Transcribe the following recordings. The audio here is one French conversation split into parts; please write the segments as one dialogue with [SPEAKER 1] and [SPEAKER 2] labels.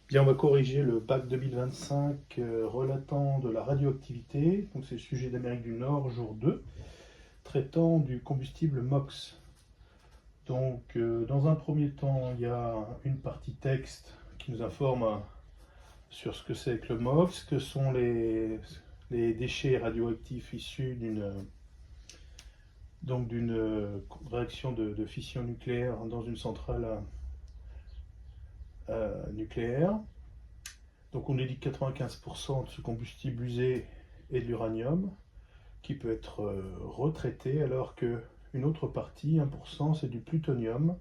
[SPEAKER 1] Bien, on va corriger le bac 2025 relatant de la radioactivité. Donc, c'est le sujet d'Amérique du Nord, jour 2, traitant du combustible MOX. Donc, dans un premier temps, il y a une partie texte qui nous informe sur ce que c'est que le MOX, que sont les déchets radioactifs issus d'une réaction de fission nucléaire dans une centrale nucléaire. Donc on nous dit que 95% de ce combustible usé est de l'uranium qui peut être retraité, alors qu'une autre partie, 1%, c'est du plutonium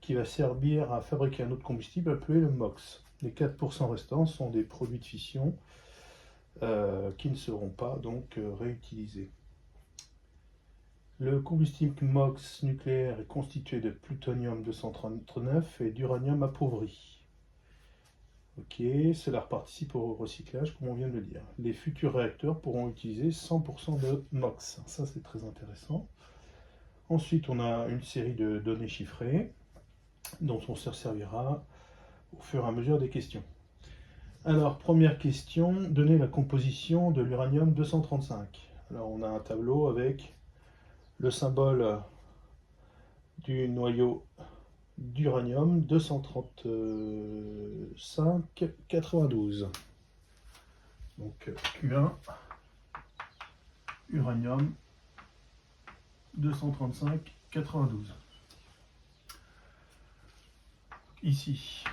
[SPEAKER 1] qui va servir à fabriquer un autre combustible appelé le MOX. Les 4% restants sont des produits de fission qui ne seront pas donc réutilisés. Le combustible MOX nucléaire est constitué de plutonium 239 et d'uranium appauvri. Ok, cela participe au recyclage, comme on vient de le dire. Les futurs réacteurs pourront utiliser 100% de MOX. Ça, c'est très intéressant. Ensuite, on a une série de données chiffrées dont on se servira au fur et à mesure des questions. Alors, première question, donner la composition de l'uranium 235. Alors, on a un tableau avec le symbole du noyau d'uranium 235-92. Donc Q1, uranium 235-92. Ici,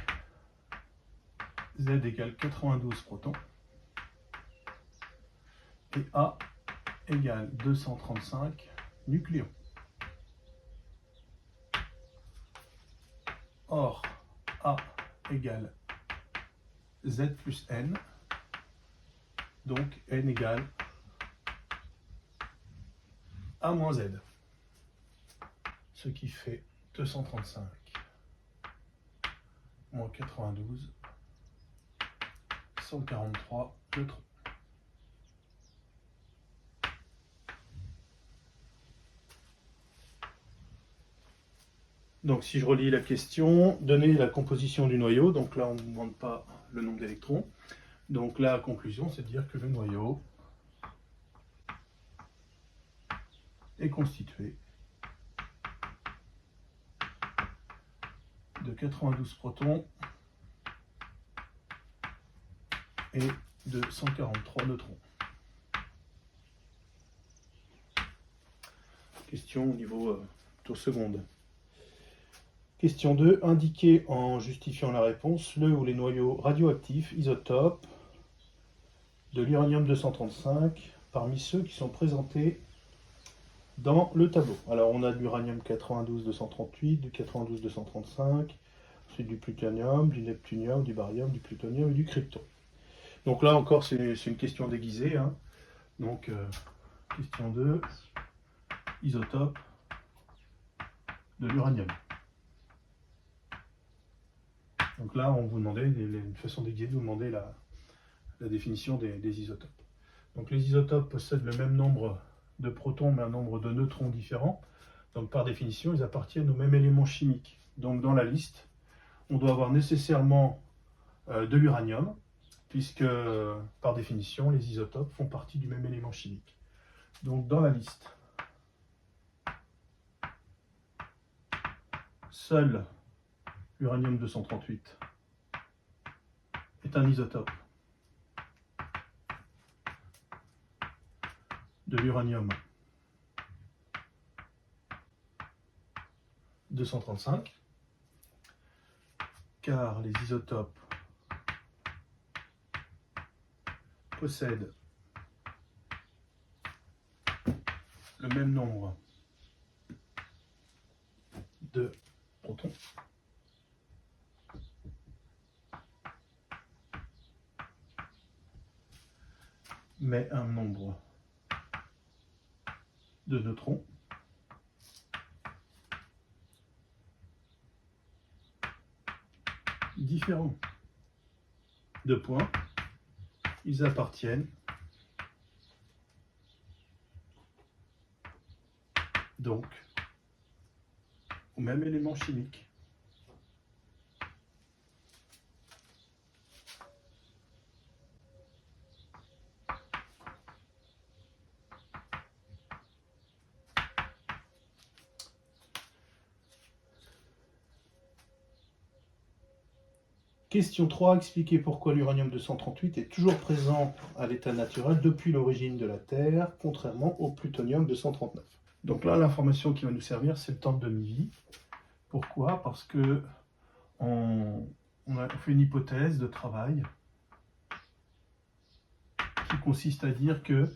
[SPEAKER 1] Z égale 92 protons et A égale 235 nucléons. Or, A égale Z plus N, donc N égale A moins Z, ce qui fait 235 moins 92, 143 neutrons. Donc si je relis la question, donner la composition du noyau, donc là on ne demande pas le nombre d'électrons. Donc la conclusion, c'est de dire que le noyau est constitué de 92 protons et de 143 neutrons. Question au niveau plutôt seconde. Question 2. Indiquez en justifiant la réponse le ou les noyaux radioactifs isotopes de l'uranium 235 parmi ceux qui sont présentés dans le tableau. Alors on a de l'uranium 92-238, du 92-235, ensuite du plutonium, du neptunium, du barium, du plutonium et du krypton. Donc là encore c'est une question déguisée. Hein. Donc question 2, isotope de l'uranium. Donc là on vous demandait, une façon déguisée de vous demander la définition des isotopes. Donc les isotopes possèdent le même nombre de protons mais un nombre de neutrons différents. Donc par définition, ils appartiennent au même élément chimique. Donc dans la liste, on doit avoir nécessairement de l'uranium, puisque par définition, les isotopes font partie du même élément chimique. Donc dans la liste, seul l'uranium 238 est un isotope de l'uranium 235, car les isotopes possèdent le même nombre de protons mais un nombre de neutrons différents. Deux points, ils appartiennent donc au même élément chimique. Question 3, expliquer pourquoi l'uranium-238 est toujours présent à l'état naturel depuis l'origine de la Terre, contrairement au plutonium-239. Donc là, l'information qui va nous servir, c'est le temps de demi-vie. Pourquoi? Parce que on a fait une hypothèse de travail qui consiste à dire que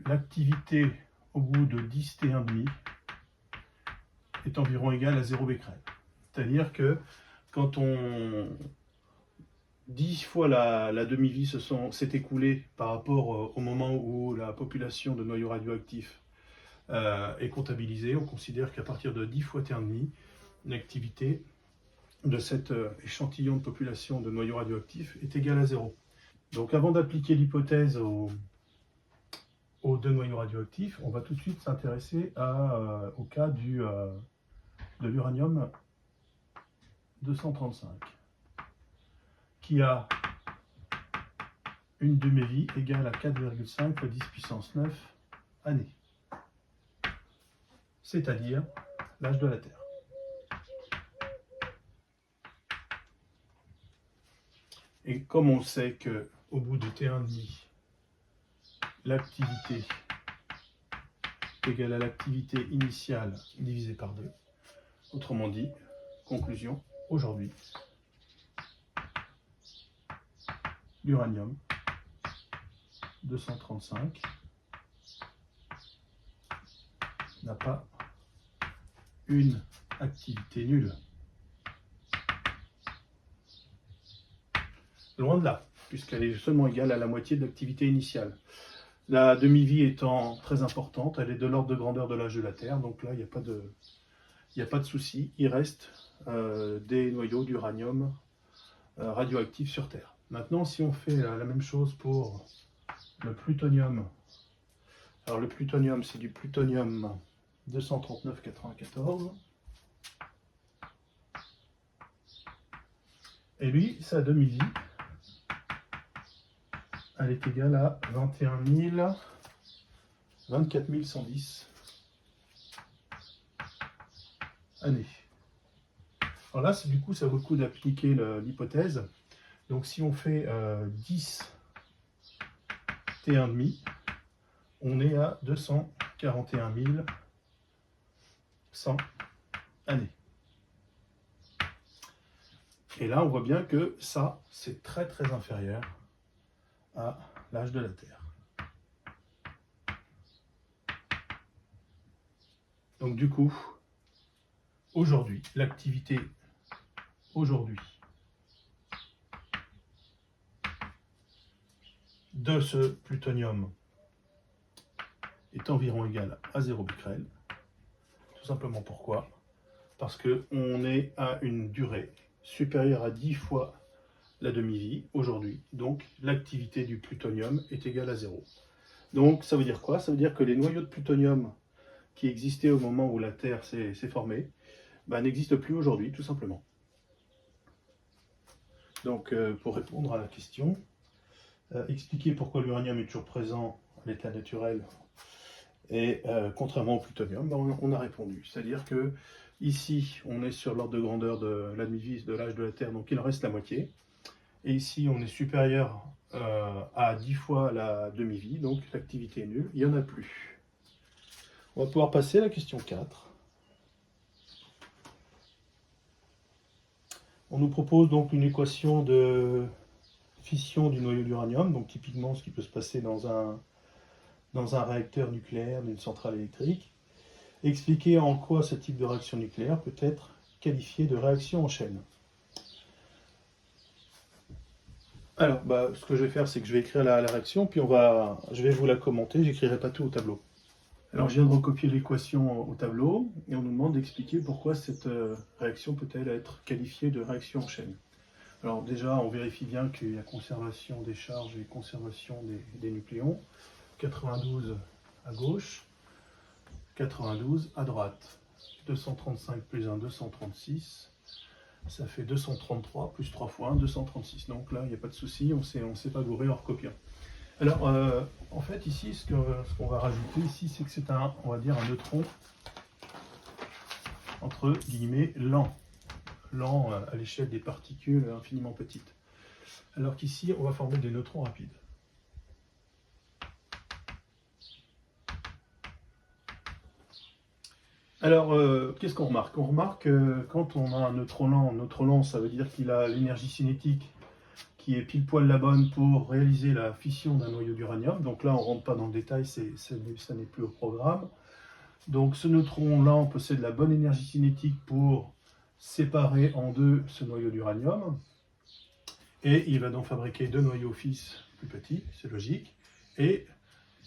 [SPEAKER 1] l'activité au bout de 10 T1,5 est environ égale à 0 becquerel. C'est-à-dire que quand 10 fois la demi-vie s'est écoulée par rapport au moment où la population de noyaux radioactifs est comptabilisée, on considère qu'à partir de 10 fois T1,5, l'activité de cet échantillon de population de noyaux radioactifs est égale à 0. Donc avant d'appliquer l'hypothèse aux deux noyaux radioactifs, on va tout de suite s'intéresser au cas de l'uranium 235, qui a une demi-vie égale à 4,5 fois 10 puissance 9 années, c'est-à-dire l'âge de la Terre. Et comme on sait qu'au bout de T1,5, l'activité est égale à l'activité initiale divisée par 2, autrement dit, conclusion, aujourd'hui, l'uranium 235 n'a pas une activité nulle. Loin de là, puisqu'elle est seulement égale à la moitié de l'activité initiale. La demi-vie étant très importante, elle est de l'ordre de grandeur de l'âge de la Terre, donc là, il n'y a pas de souci. Il reste des noyaux d'uranium radioactifs sur Terre. Maintenant, si on fait la même chose pour le plutonium, alors le plutonium, c'est du plutonium 239,94, et lui, sa demi-vie, elle est égale à 24 110 années. Alors là, du coup, ça vaut le coup d'appliquer l'hypothèse. Donc si on fait 10 T1,5, on est à 241 100 années. Et là, on voit bien que ça, c'est très très inférieur à l'âge de la Terre. Donc du coup, aujourd'hui, l'activité aujourd'hui de ce plutonium est environ égale à 0 becquerel. Tout simplement pourquoi? Parce qu'on est à une durée supérieure à 10 fois la demi-vie aujourd'hui, donc l'activité du plutonium est égale à 0. Donc ça veut dire quoi? Ça veut dire que les noyaux de plutonium qui existaient au moment où la Terre s'est formée n'existent plus aujourd'hui, tout simplement. Donc pour répondre à la question, expliquer pourquoi l'uranium est toujours présent à l'état naturel et contrairement au plutonium, on a répondu. C'est-à-dire que ici, on est sur l'ordre de grandeur de la demi-vie de l'âge de la Terre, donc il en reste la moitié. Et ici, on est supérieur à 10 fois la demi-vie, donc l'activité est nulle, il n'y en a plus. On va pouvoir passer à la question 4. On nous propose donc une équation de fission du noyau d'uranium, donc typiquement ce qui peut se passer dans un réacteur nucléaire d'une centrale électrique. Expliquer en quoi ce type de réaction nucléaire peut être qualifié de réaction en chaîne. Alors, ce que je vais faire, c'est que je vais écrire la réaction, puis je vais vous la commenter, j'écrirai pas tout au tableau. Alors, je viens de recopier l'équation au tableau, et on nous demande d'expliquer pourquoi cette réaction peut-elle être qualifiée de réaction en chaîne. Alors déjà, on vérifie bien qu'il y a conservation des charges et conservation des nucléons. 92 à gauche, 92 à droite. 235 plus 1, 236. Ça fait 233 plus 3 fois 1, 236. Donc là, il n'y a pas de souci, on ne s'est pas gouré en recopiant. Alors, en fait, ici, ce qu'on va rajouter ici, c'est que c'est on va dire un neutron, entre guillemets, lent. lent à l'échelle des particules infiniment petites. Alors qu'ici, on va former des neutrons rapides. Alors, qu'est-ce qu'on remarque? On remarque que quand on a un neutron lent, ça veut dire qu'il a l'énergie cinétique qui est pile poil la bonne pour réaliser la fission d'un noyau d'uranium. Donc là, on ne rentre pas dans le détail, ça n'est plus au programme. Donc ce neutron lent possède la bonne énergie cinétique pour séparer en deux ce noyau d'uranium. Et il va donc fabriquer deux noyaux fils plus petits, c'est logique. Et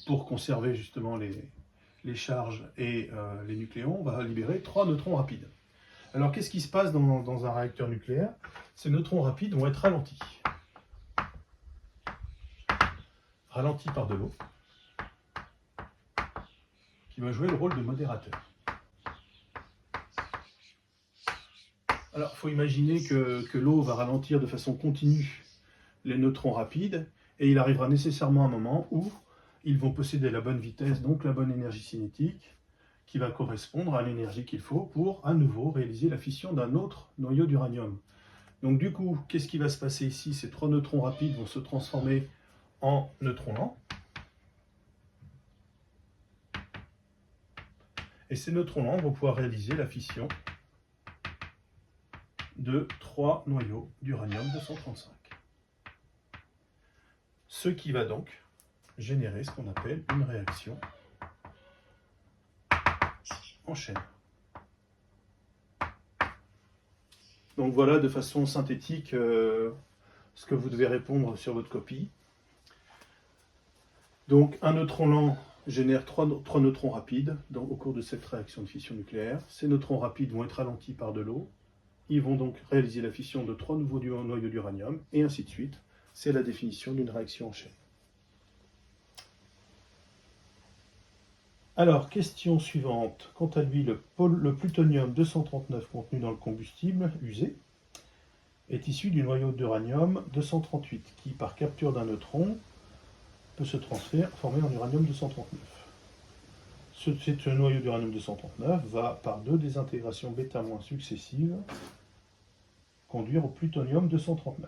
[SPEAKER 1] pour conserver justement les charges et les nucléons, on va libérer 3 neutrons rapides. Alors qu'est-ce qui se passe dans un réacteur nucléaire? Ces neutrons rapides vont être ralentis. Ralentis par de l'eau, qui va jouer le rôle de modérateur. Alors, il faut imaginer que l'eau va ralentir de façon continue les neutrons rapides, et il arrivera nécessairement un moment où ils vont posséder la bonne vitesse, donc la bonne énergie cinétique, qui va correspondre à l'énergie qu'il faut pour, à nouveau, réaliser la fission d'un autre noyau d'uranium. Donc du coup, qu'est-ce qui va se passer ici? Ces 3 neutrons rapides vont se transformer en neutrons lents. Et ces neutrons lents vont pouvoir réaliser la fission de 3 noyaux d'uranium-235. Ce qui va donc générer ce qu'on appelle une réaction en chaîne. Donc voilà de façon synthétique ce que vous devez répondre sur votre copie. Donc un neutron lent génère 3 neutrons rapides au cours de cette réaction de fission nucléaire. Ces neutrons rapides vont être ralentis par de l'eau. Ils vont donc réaliser la fission de 3 nouveaux noyaux d'uranium, et ainsi de suite. C'est la définition d'une réaction en chaîne. Alors, question suivante. Quant à lui, le plutonium-239 contenu dans le combustible usé est issu du noyau d'uranium-238 qui, par capture d'un neutron, peut se transformer en uranium-239. Ce noyau d'uranium-239 va, par 2 désintégrations β- successives, conduire au plutonium-239.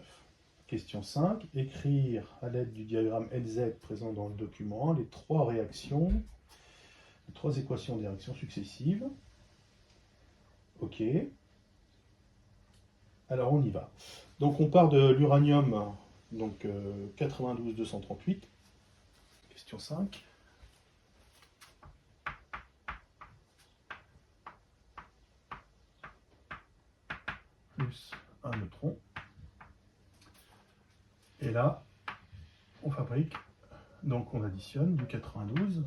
[SPEAKER 1] Question 5. Écrire à l'aide du diagramme LZ présent dans le document les 3 équations des réactions successives. OK. Alors on y va. Donc on part de l'uranium, donc 92-238. Question 5. Plus un neutron. Et là, on fabrique, donc on additionne du 92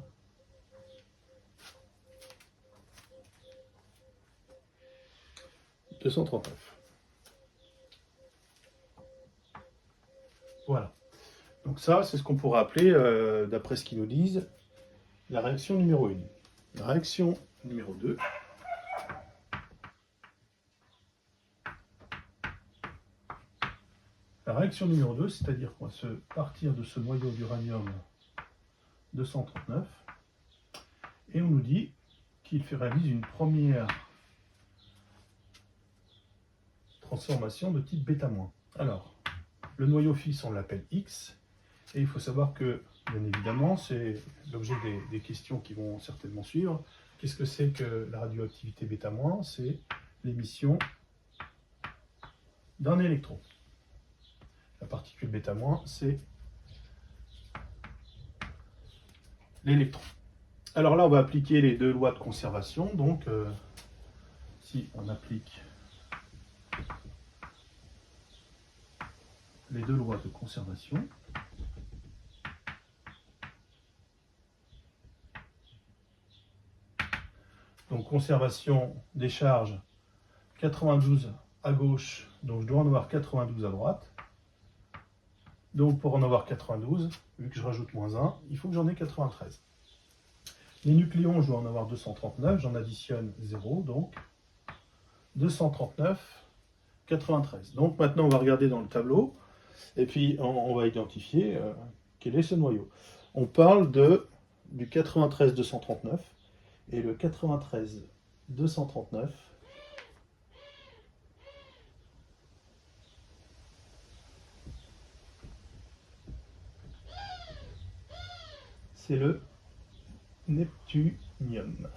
[SPEAKER 1] 239. Voilà. Donc ça, c'est ce qu'on pourrait appeler, d'après ce qu'ils nous disent, la réaction numéro 1. La réaction numéro 2. La réaction numéro 2, c'est-à-dire qu'on va se partir de ce noyau d'uranium 239, et on nous dit qu'il réalise une première transformation de type β-. Alors, le noyau fils, on l'appelle X, et il faut savoir que, bien évidemment, c'est l'objet des questions qui vont certainement suivre. Qu'est-ce que c'est que la radioactivité β-? C'est l'émission d'un électron. La particule β-, c'est l'électron. Alors là, on va appliquer les 2 lois de conservation. Donc, si on applique les 2 lois de conservation, donc conservation des charges 92 à gauche, donc je dois en avoir 92 à droite. Donc pour en avoir 92, vu que je rajoute moins 1, il faut que j'en ai 93. Les nucléons, je dois en avoir 239, j'en additionne 0, donc 239, 93. Donc maintenant on va regarder dans le tableau, et puis on va identifier quel est ce noyau. On parle du 93-239, et le 93-239 c'est le neptunium.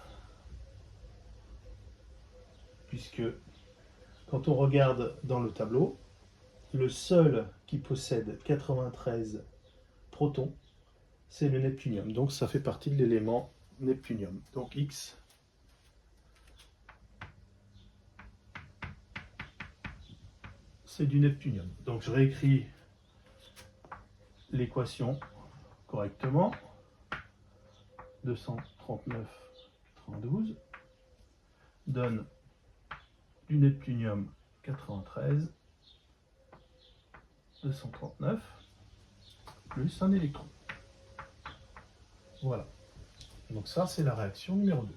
[SPEAKER 1] Puisque quand on regarde dans le tableau, le seul qui possède 93 protons, c'est le neptunium. Donc ça fait partie de l'élément neptunium. Donc X, c'est du neptunium. Donc je réécris l'équation correctement. 239,92 donne du neptunium 93, 239, plus un électron. Voilà. Donc ça, c'est la réaction numéro 2.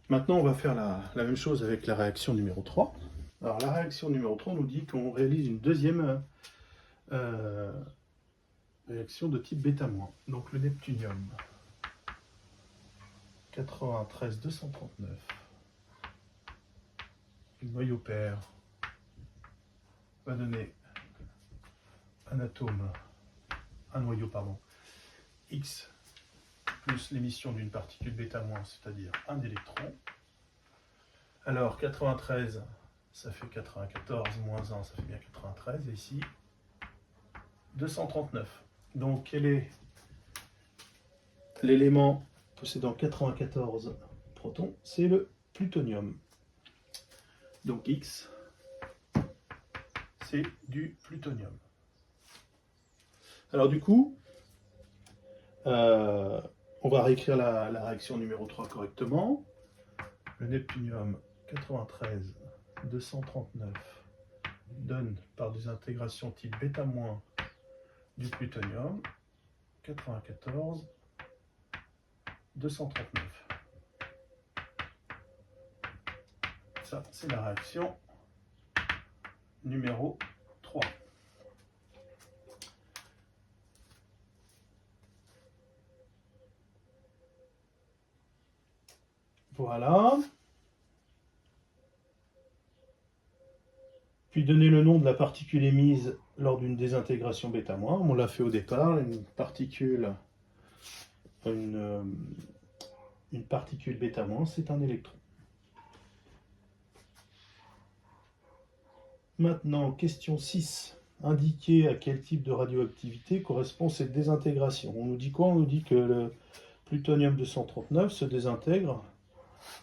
[SPEAKER 1] Maintenant, on va faire la même chose avec la réaction numéro 3. Alors, la réaction numéro 3 nous dit qu'on réalise une deuxième réaction de type β-. Donc, le neptunium 93 239, le noyau pair va donner un atome, un noyau, pardon, X plus l'émission d'une particule β-, c'est-à-dire un électron. Alors 93, ça fait 94, moins 1, ça fait bien 93, et ici 239. Donc quel est l'élément possédant 94 protons? C'est le plutonium. Donc X, c'est du plutonium. Alors du coup, on va réécrire la réaction numéro 3 correctement. Le neptunium 93 239 donne par des intégrations type β- du plutonium 94 239. Ça, c'est la réaction numéro 3. Voilà. Puis donner le nom de la particule émise lors d'une désintégration β-. On l'a fait au départ, une particule β-, c'est un électron. Maintenant, question 6. Indiquer à quel type de radioactivité correspond cette désintégration. On nous dit quoi? On nous dit que le plutonium 239 se désintègre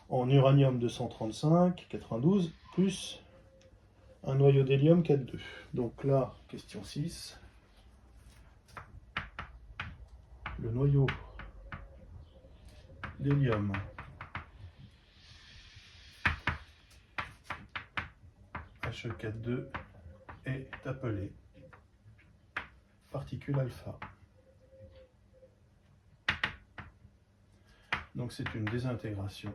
[SPEAKER 1] en uranium 235, 92, plus un noyau d'hélium 4,2. Donc là, question 6. Le noyau d'hélium He4,2 est appelé particule alpha. Donc c'est une désintégration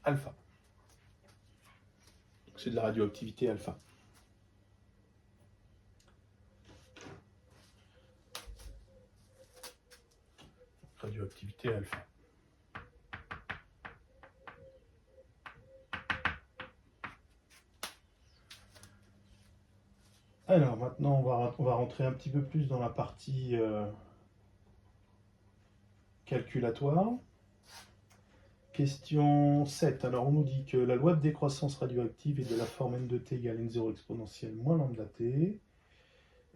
[SPEAKER 1] alpha. C'est de la radioactivité alpha. Radioactivité alpha. Alors maintenant, on va rentrer un petit peu plus dans la partie calculatoire. Question 7. Alors on nous dit que la loi de décroissance radioactive est de la forme n de t égale n0 exponentielle moins lambda t.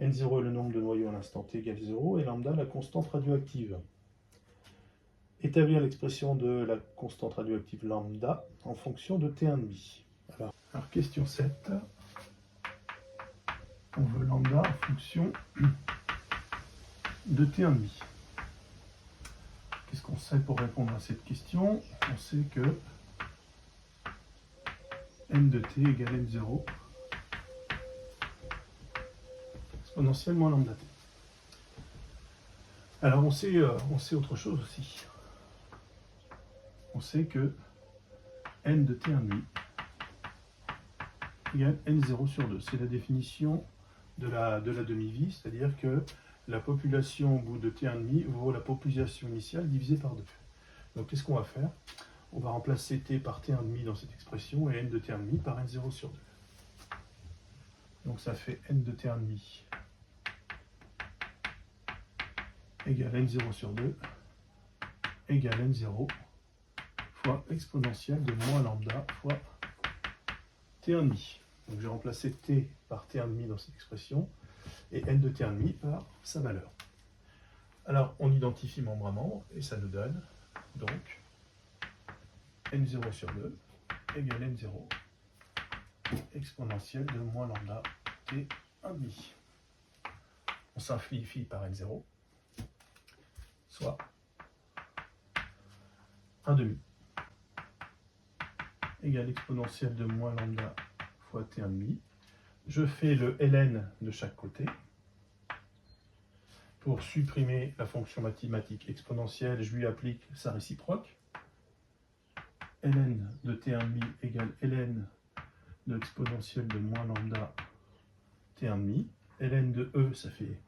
[SPEAKER 1] N0 est le nombre de noyaux à l'instant t égale 0 et lambda la constante radioactive. Établir l'expression de la constante radioactive lambda en fonction de t1,5. Alors question 7. On veut lambda en fonction de t1,5. Qu'est-ce qu'on sait pour répondre à cette question? On sait que n de t égale n0 exponentielle moins lambda t. Alors on sait autre chose aussi. On sait que n de t1,5 égale n0 sur 2. C'est la définition de la demi-vie, c'est-à-dire que la population au bout de t1,5 vaut la population initiale divisée par 2. Donc qu'est-ce qu'on va faire? On va remplacer t par t1,5 dans cette expression et n de t1,5 par n0 sur 2. Donc ça fait n de t1,5 égale n0 sur 2 égale n0 fois exponentielle de moins lambda fois t1,5. Donc j'ai remplacé t par t1,5 dans cette expression et n de t1,5 par sa valeur. Alors on identifie membre à membre et ça nous donne donc n0 sur 2 égale n0 exponentielle de moins lambda t1,5. On simplifie par n0, soit 1,5 égale exponentielle de moins lambda fois t1,5. Je fais le ln de chaque côté. Pour supprimer la fonction mathématique exponentielle, je lui applique sa réciproque. ln de t1,5 égale ln de exponentielle de moins lambda t1,5. ln de e, ça fait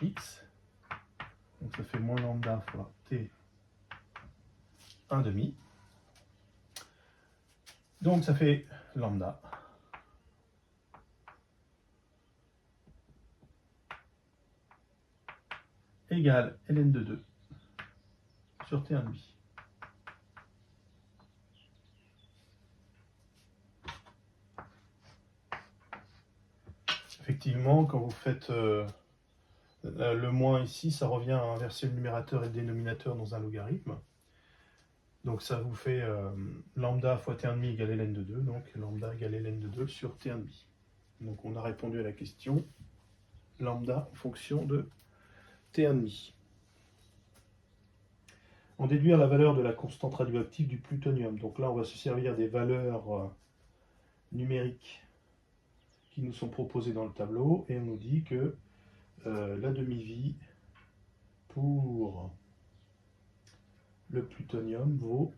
[SPEAKER 1] x. Donc ça fait moins lambda fois t 1,5. Donc ça fait lambda égale ln de 2 sur t1,5. Effectivement, quand vous faites le moins ici, ça revient à inverser le numérateur et le dénominateur dans un logarithme. Donc ça vous fait lambda fois t1,5 égale ln de 2, donc lambda égale ln de 2 sur t1,5. Donc on a répondu à la question lambda en fonction de t1,5. En déduire la valeur de la constante radioactive du plutonium. Donc là on va se servir des valeurs numériques qui nous sont proposées dans le tableau et on nous dit que la demi-vie pour le plutonium vaut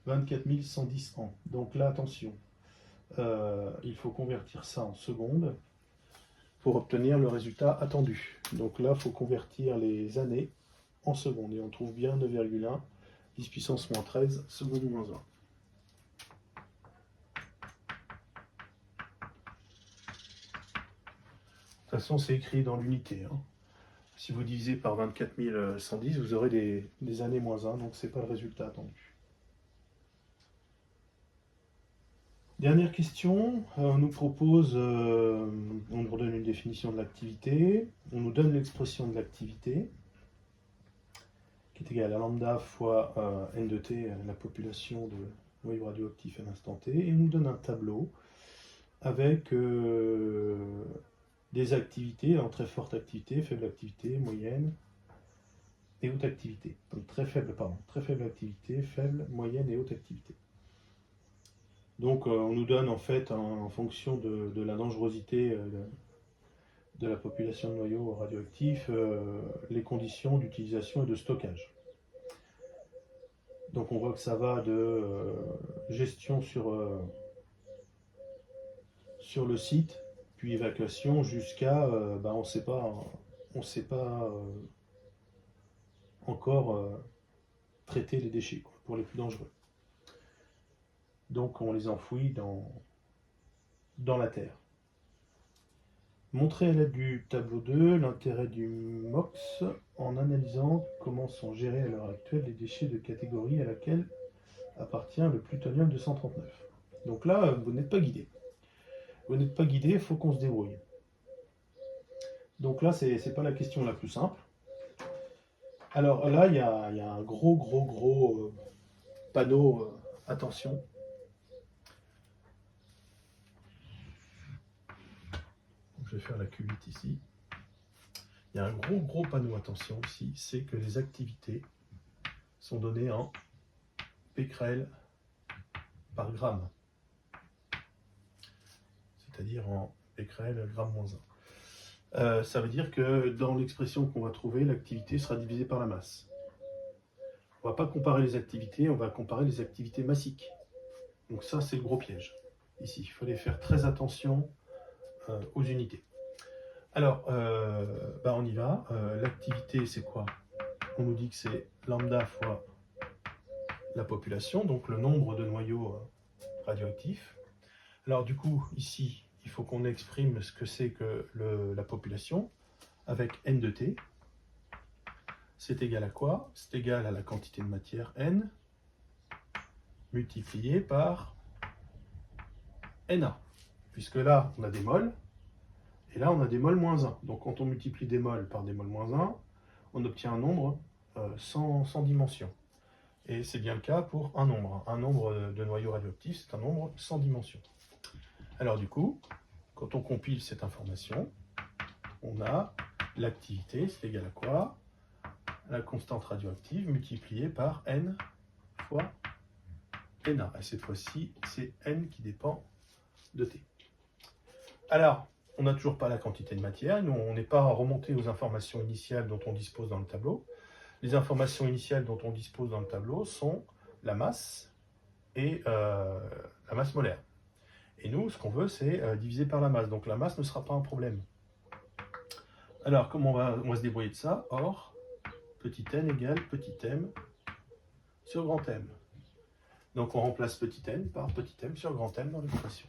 [SPEAKER 1] 24 110 ans. Donc là, attention, il faut convertir ça en secondes pour obtenir le résultat attendu. Donc là, il faut convertir les années en secondes. Et on trouve bien 9,1, 10 puissance moins 13, seconde moins 1. De toute façon, c'est écrit dans l'unité. Hein. Si vous divisez par 24 110, vous aurez des années moins 1, donc ce n'est pas le résultat attendu. Dernière question, on nous propose, on nous redonne une définition de l'activité, on nous donne l'expression de l'activité, qui est égale à lambda fois n de t, la population de noyaux radioactifs à l'instant t, et on nous donne un tableau avec des activités, en très forte activité, faible activité, moyenne et haute activité. Donc très faible activité, faible, moyenne et haute activité. Donc on nous donne en fait, en fonction de la dangerosité de la population de noyaux radioactifs, les conditions d'utilisation et de stockage. Donc on voit que ça va de gestion sur le site, puis évacuation, jusqu'à on ne sait pas encore traiter les déchets pour les plus dangereux. Donc on les enfouit dans la terre. Montrer à l'aide du tableau 2 l'intérêt du MOX en analysant comment sont gérés à l'heure actuelle les déchets de catégorie à laquelle appartient le plutonium 239. Donc là, vous n'êtes pas guidé. Vous n'êtes pas guidé, il faut qu'on se débrouille. Donc là, c'est pas la question la plus simple. Alors là, il y a un gros panneau, attention. Je vais faire la Q8 ici. Il y a un gros panneau, attention ici, c'est que les activités sont données en becquerel par gramme. C'est-à-dire en becquerel gramme moins 1. Ça veut dire que dans l'expression qu'on va trouver, l'activité sera divisée par la masse. On ne va pas comparer les activités, on va comparer les activités massiques. Donc ça, c'est le gros piège. Ici, il fallait faire très attention aux unités. Alors, on y va. L'activité, c'est quoi? On nous dit que c'est lambda fois la population, donc le nombre de noyaux radioactifs. Alors du coup, ici, il faut qu'on exprime ce que c'est que la population avec n de t. C'est égal à quoi? C'est égal à la quantité de matière n multiplié par Na. Puisque là, on a des moles, et là, on a des moles moins 1. Donc quand on multiplie des moles par des moles moins 1, on obtient un nombre sans dimension. Et c'est bien le cas pour un nombre. Un nombre de noyaux radioactifs, c'est un nombre sans dimension. Alors du coup, quand on compile cette information, on a l'activité, c'est égal à quoi? La constante radioactive multipliée par n fois Na. Et cette fois-ci, c'est n qui dépend de t. Alors, on n'a toujours pas la quantité de matière, nous, on n'est pas remonté aux informations initiales dont on dispose dans le tableau. Les informations initiales dont on dispose dans le tableau sont la masse et la masse molaire. Et nous, ce qu'on veut, c'est diviser par la masse. Donc la masse ne sera pas un problème. Alors, comment on va se débrouiller de ça? Or, petit n égale petit m sur grand M. Donc on remplace petit n par petit m sur grand M dans l'équation.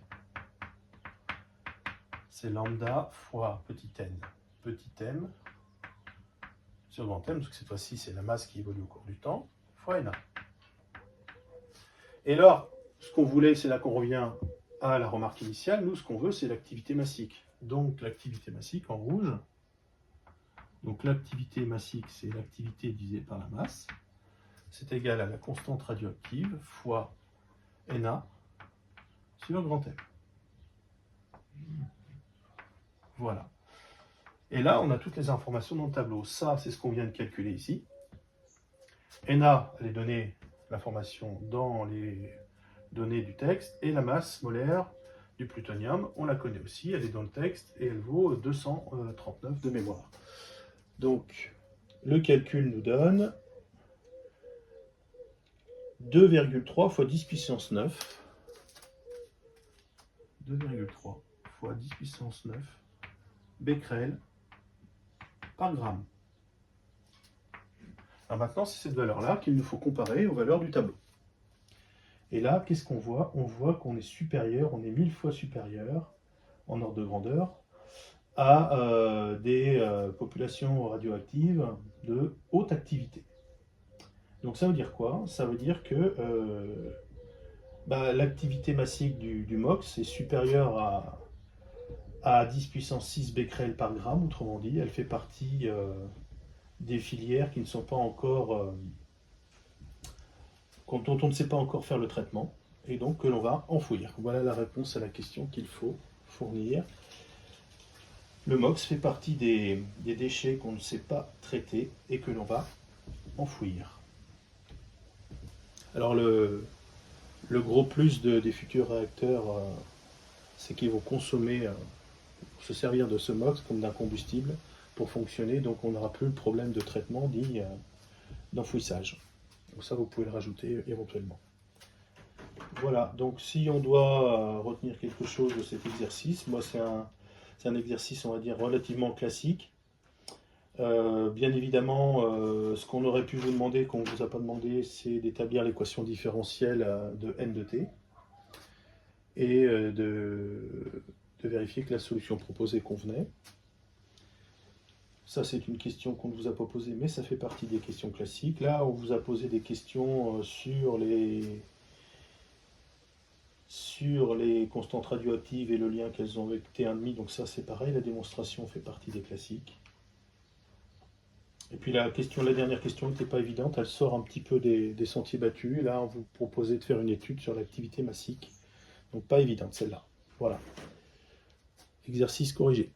[SPEAKER 1] C'est lambda fois petit m sur grand M, parce que cette fois-ci c'est la masse qui évolue au cours du temps, fois Na. Et là, ce qu'on voulait, c'est là qu'on revient à la remarque initiale, nous ce qu'on veut c'est l'activité massique. Donc l'activité massique en rouge, donc l'activité massique c'est l'activité divisée par la masse, c'est égal à la constante radioactive fois Na sur grand M. Voilà. Et là, on a toutes les informations dans le tableau. Ça, c'est ce qu'on vient de calculer ici. Na, elle est donnée, l'information dans les données du texte, et la masse molaire du plutonium, on la connaît aussi, elle est dans le texte, et elle vaut 239 de mémoire. Donc, le calcul nous donne 2,3 fois 10 puissance 9. 2,3 fois 10 puissance 9 becquerel par gramme. Alors maintenant, c'est cette valeur-là qu'il nous faut comparer aux valeurs du tableau. Et là, qu'est-ce qu'on voit? On voit qu'on est supérieur, on est 1000 fois supérieur, en ordre de grandeur, à des populations radioactives de haute activité. Donc ça veut dire quoi? Ça veut dire que l'activité massique du MOX est supérieure à 10 puissance 6 becquerel par gramme, autrement dit, elle fait partie des filières qui ne sont pas encore, dont on ne sait pas encore faire le traitement, et donc que l'on va enfouir. Voilà la réponse à la question qu'il faut fournir. Le MOX fait partie des déchets qu'on ne sait pas traiter et que l'on va enfouir. Alors le gros plus des futurs réacteurs, c'est qu'ils vont consommer, se servir de ce MOX comme d'un combustible pour fonctionner, donc on n'aura plus le problème de traitement dit d'enfouissage. Donc ça, vous pouvez le rajouter éventuellement. Voilà, donc si on doit retenir quelque chose de cet exercice, moi c'est un exercice, on va dire, relativement classique. Bien évidemment, ce qu'on aurait pu vous demander, qu'on ne vous a pas demandé, c'est d'établir l'équation différentielle de n de t et de vérifier que la solution proposée convenait. Ça, c'est une question qu'on ne vous a pas posée, mais ça fait partie des questions classiques. Là, on vous a posé des questions sur les constantes radioactives et le lien qu'elles ont avec T1,5. Donc ça, c'est pareil, la démonstration fait partie des classiques. Et puis la dernière question n'était pas évidente, elle sort un petit peu des sentiers battus. Et là, on vous proposait de faire une étude sur l'activité massique. Donc pas évidente celle-là. Voilà. Exercice corrigé.